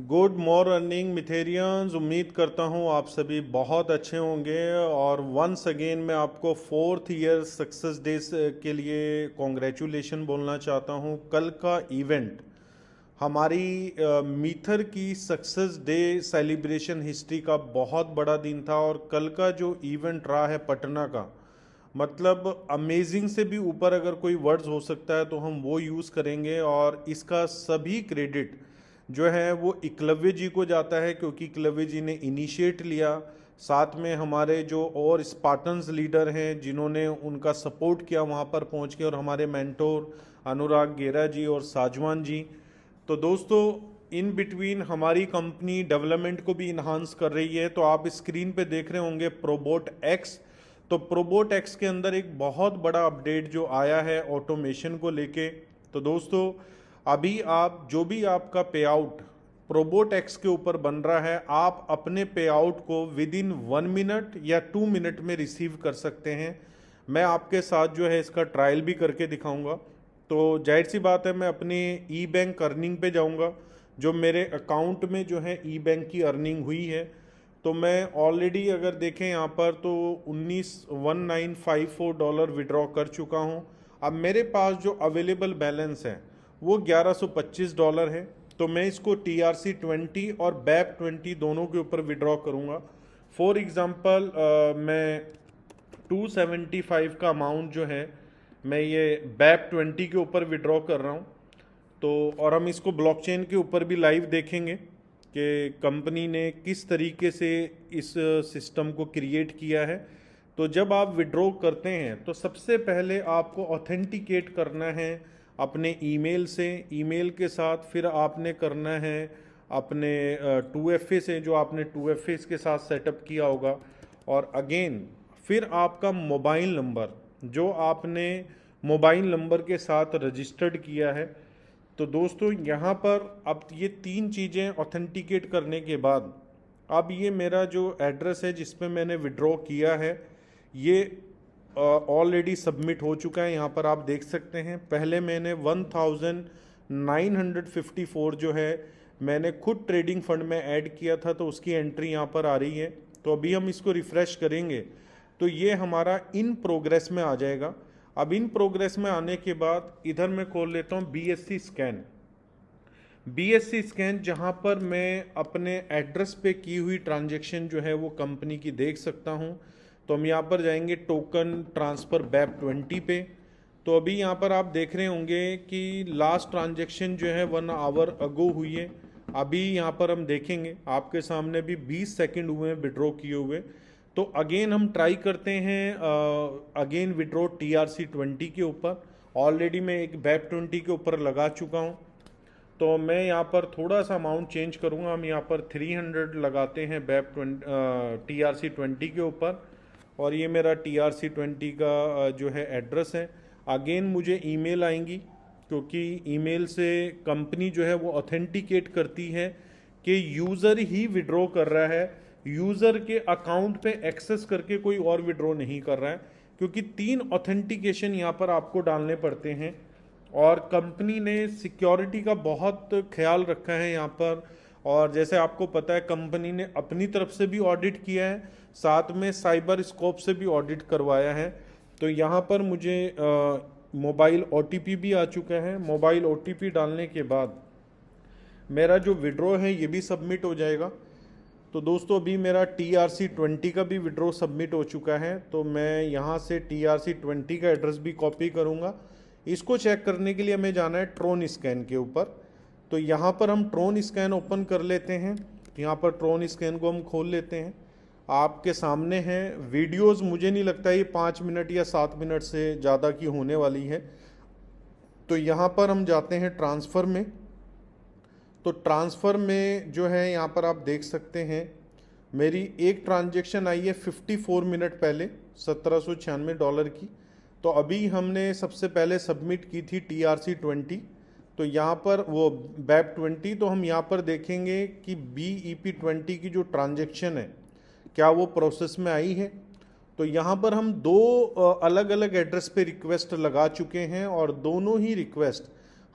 Good morning मिथेरियंस। उम्मीद करता हूँ आप सभी बहुत अच्छे होंगे और वंस अगेन मैं आपको 4th ईयर सक्सेस डे के लिए कॉन्ग्रेचुलेशन बोलना चाहता हूँ। कल का इवेंट हमारी मीथर की सक्सेस डे सेलिब्रेशन हिस्ट्री का बहुत बड़ा दिन था और कल का जो इवेंट रहा है पटना का, मतलब अमेजिंग से भी ऊपर अगर कोई वर्ड्स हो सकता है तो हम वो यूज़ करेंगे। और इसका सभी क्रेडिट जो है वो एकलव्य जी को जाता है, क्योंकि एकलव्य जी ने इनिशिएट लिया। साथ में हमारे जो और स्पार्टन्स लीडर हैं जिन्होंने उनका सपोर्ट किया वहाँ पर पहुँच के, और हमारे मेंटोर अनुराग गेरा जी और साजवान जी। तो दोस्तों, इन बिटवीन हमारी कंपनी डेवलपमेंट को भी इन्हांस कर रही है। तो आप स्क्रीन पे देख रहे होंगे प्रोबोट एक्स। तो प्रोबोट एक्स के अंदर एक बहुत बड़ा अपडेट जो आया है ऑटोमेशन को लेके। तो दोस्तों, अभी आप जो भी आपका पे आउट प्रोबोट एक्स के ऊपर बन रहा है, आप अपने पे आउट को विद इन 1 मिनट या 2 मिनट में रिसीव कर सकते हैं। मैं आपके साथ जो है इसका ट्रायल भी करके दिखाऊंगा। तो जाहिर सी बात है, मैं अपने ई बैंक अर्निंग पे जाऊंगा। जो मेरे अकाउंट में जो है ई बैंक की अर्निंग हुई है, तो मैं ऑलरेडी अगर देखें यहाँ पर तो 19,1954 डॉलर विड्रॉ कर चुका हूँ। अब मेरे पास जो अवेलेबल बैलेंस है वो 1125 डॉलर है। तो मैं इसको TRC20 और BAP20 दोनों के ऊपर विड्रॉ करूँगा। फॉर एग्ज़ाम्पल मैं 275 का अमाउंट जो है मैं ये BAP20 के ऊपर विड्रॉ कर रहा हूँ। तो और हम इसको ब्लॉकचेन के ऊपर भी लाइव देखेंगे कि कंपनी ने किस तरीके से इस सिस्टम को क्रिएट किया है। तो जब आप विड्रॉ करते हैं तो सबसे पहले आपको ऑथेंटिकेट करना है अपने ईमेल से। ईमेल के साथ फिर आपने करना है अपने 2FA से, जो आपने 2FA के साथ सेटअप किया होगा। और अगेन फिर आपका मोबाइल नंबर जो आपने मोबाइल नंबर के साथ रजिस्टर्ड किया है। तो दोस्तों, यहाँ पर अब ये 3 चीज़ें ऑथेंटिकेट करने के बाद अब ये मेरा जो एड्रेस है जिस पे मैंने विड्रॉ किया है ये ऑलरेडी सबमिट हो चुका है। यहाँ पर आप देख सकते हैं, पहले मैंने 1954 जो है मैंने खुद ट्रेडिंग फंड में ऐड किया था, तो उसकी एंट्री यहाँ पर आ रही है। तो अभी हम इसको रिफ़्रेश करेंगे तो ये हमारा इन प्रोग्रेस में आ जाएगा। अब इन प्रोग्रेस में आने के बाद इधर मैं खोल लेता हूँ BSC स्कैन। BSC स्कैन जहाँ पर मैं अपने एड्रेस पे की हुई ट्रांजैक्शन जो है वो कंपनी की देख सकता हूँ। तो हम यहाँ पर जाएंगे टोकन ट्रांसफ़र BAP20 पे। तो अभी यहाँ पर आप देख रहे होंगे कि लास्ट ट्रांजैक्शन जो है 1 आवर अगो हुई है। अभी यहाँ पर हम देखेंगे, आपके सामने भी 20 सेकंड हुए हैं विड्रॉ किए हुए। तो अगेन हम ट्राई करते हैं अगेन विड्रॉ TRC20 के ऊपर। ऑलरेडी मैं एक BAP20 के ऊपर लगा चुका हूँ। तो मैं यहाँ पर थोड़ा सा अमाउंट चेंज करूँगा। हम यहाँ पर 300 लगाते हैं TRC20 के ऊपर। और ये मेरा TRC20 का जो है एड्रेस है। अगेन मुझे ईमेल आएंगी, क्योंकि ईमेल से कंपनी जो है वो ऑथेंटिकेट करती है कि यूज़र ही विड्रॉ कर रहा है, यूज़र के अकाउंट पे एक्सेस करके कोई और विड्रॉ नहीं कर रहा है। क्योंकि 3 ऑथेंटिकेशन यहाँ पर आपको डालने पड़ते हैं और कंपनी ने सिक्योरिटी का बहुत ख्याल रखा है यहाँ पर। और जैसे आपको पता है, कंपनी ने अपनी तरफ से भी ऑडिट किया है, साथ में साइबर स्कोप से भी ऑडिट करवाया है। तो यहाँ पर मुझे मोबाइल OTP भी आ चुका है। मोबाइल OTP डालने के बाद मेरा जो विड्रॉ है ये भी सबमिट हो जाएगा। तो दोस्तों, अभी मेरा TRC20 का भी विड्रॉ सबमिट हो चुका है। तो मैं यहाँ से TRC20 का एड्रेस भी कॉपी करूँगा। इसको चेक करने के लिए हमें जाना है ट्रोन स्कैन के ऊपर। तो यहाँ पर हम ट्रोन स्कैन ओपन कर लेते हैं। यहाँ पर ट्रोन स्कैन को हम खोल लेते हैं। आपके सामने हैं वीडियोस, मुझे नहीं लगता ये 5 मिनट या 7 मिनट से ज़्यादा की होने वाली है। तो यहाँ पर हम जाते हैं ट्रांसफ़र में। तो ट्रांसफ़र में जो है यहाँ पर आप देख सकते हैं, मेरी एक ट्रांजैक्शन आई है 54 मिनट पहले $1796 की। तो अभी हमने सबसे पहले सबमिट की थी TRC20। तो यहाँ पर वो BAP20। तो हम यहाँ पर देखेंगे कि BEP20 की जो ट्रांजैक्शन है क्या वो प्रोसेस में आई है। तो यहाँ पर हम 2 अलग अलग एड्रेस पे रिक्वेस्ट लगा चुके हैं और दोनों ही रिक्वेस्ट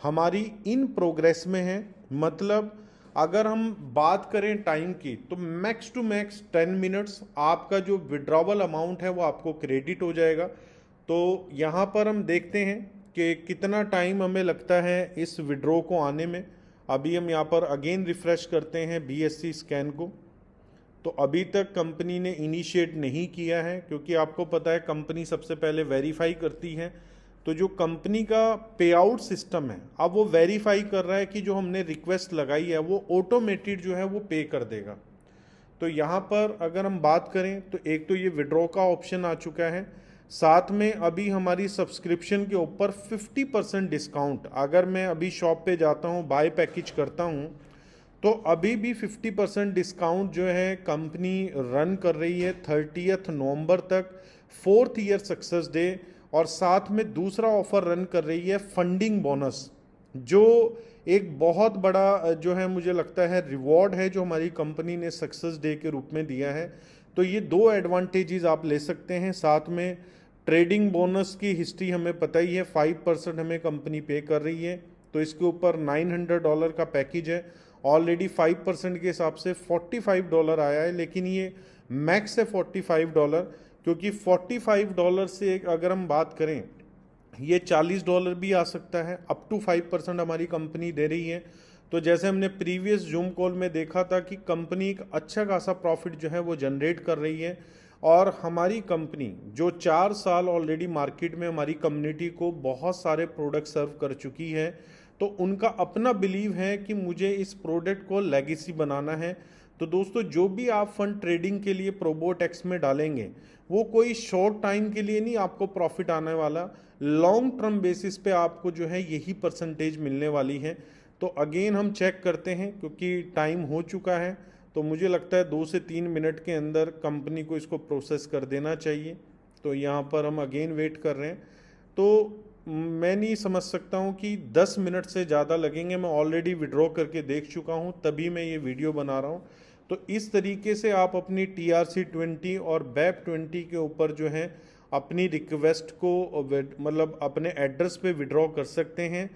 हमारी इन प्रोग्रेस में है। मतलब अगर हम बात करें टाइम की तो मैक्स टू मैक्स 10 मिनट्स आपका जो विड्रॉवल अमाउंट है वो आपको क्रेडिट हो जाएगा। तो यहाँ पर हम देखते हैं कि कितना टाइम हमें लगता है इस विड्रॉ को आने में। अभी हम यहाँ पर अगेन रिफ्रेश करते हैं BSC स्कैन को। तो अभी तक कंपनी ने इनिशिएट नहीं किया है, क्योंकि आपको पता है कंपनी सबसे पहले वेरीफाई करती है। तो जो कंपनी का पे आउट सिस्टम है, अब वो वेरीफाई कर रहा है कि जो हमने रिक्वेस्ट लगाई है वो ऑटोमेटेड जो है वो पे कर देगा। तो यहाँ पर अगर हम बात करें तो एक तो ये विड्रॉ का ऑप्शन आ चुका है, साथ में अभी हमारी सब्सक्रिप्शन के ऊपर 50% डिस्काउंट, अगर मैं अभी शॉप पे जाता हूँ बाय पैकेज करता हूँ तो अभी भी 50% डिस्काउंट जो है कंपनी रन कर रही है 30 नवंबर तक, 4th ईयर सक्सेस डे। और साथ में दूसरा ऑफर रन कर रही है फंडिंग बोनस, जो एक बहुत बड़ा जो है मुझे लगता है रिवॉर्ड है जो हमारी कंपनी ने सक्सेस डे के रूप में दिया है। तो ये दो एडवांटेजेस आप ले सकते हैं। साथ में ट्रेडिंग बोनस की हिस्ट्री हमें पता ही है, 5% हमें कंपनी पे कर रही है। तो इसके ऊपर $900 का पैकेज है, ऑलरेडी 5% के हिसाब से $45 आया है, लेकिन ये मैक्स है $45, क्योंकि $45 से अगर हम बात करें ये $40 भी आ सकता है। अप टू 5% हमारी कंपनी दे रही है। तो जैसे हमने प्रीवियस जूम कॉल में देखा था कि कंपनी एक अच्छा खासा प्रॉफिट जो है वो जनरेट कर रही है, और हमारी कंपनी जो 4 साल ऑलरेडी मार्केट में हमारी कम्युनिटी को बहुत सारे प्रोडक्ट सर्व कर चुकी है, तो उनका अपना बिलीव है कि मुझे इस प्रोडक्ट को लेगेसी बनाना है। तो दोस्तों जो भी आप फंड ट्रेडिंग के लिए प्रोबोटेक्स में डालेंगे वो कोई शॉर्ट टाइम के लिए नहीं आपको प्रॉफिट आने वाला, लॉन्ग टर्म बेसिस पे आपको जो है यही परसेंटेज मिलने वाली है। तो अगेन हम चेक करते हैं, क्योंकि टाइम हो चुका है, तो मुझे लगता है 2 से 3 मिनट के अंदर कंपनी को इसको प्रोसेस कर देना चाहिए। तो यहाँ पर हम अगेन वेट कर रहे हैं। तो मैं नहीं समझ सकता हूँ कि 10 मिनट से ज़्यादा लगेंगे, मैं ऑलरेडी विड्रॉ करके देख चुका हूँ, तभी मैं ये वीडियो बना रहा हूँ। तो इस तरीके से आप अपनी TRC20 और BEP20 के ऊपर जो है अपनी रिक्वेस्ट को मतलब अपने एड्रेस पे विड्रॉ कर सकते हैं।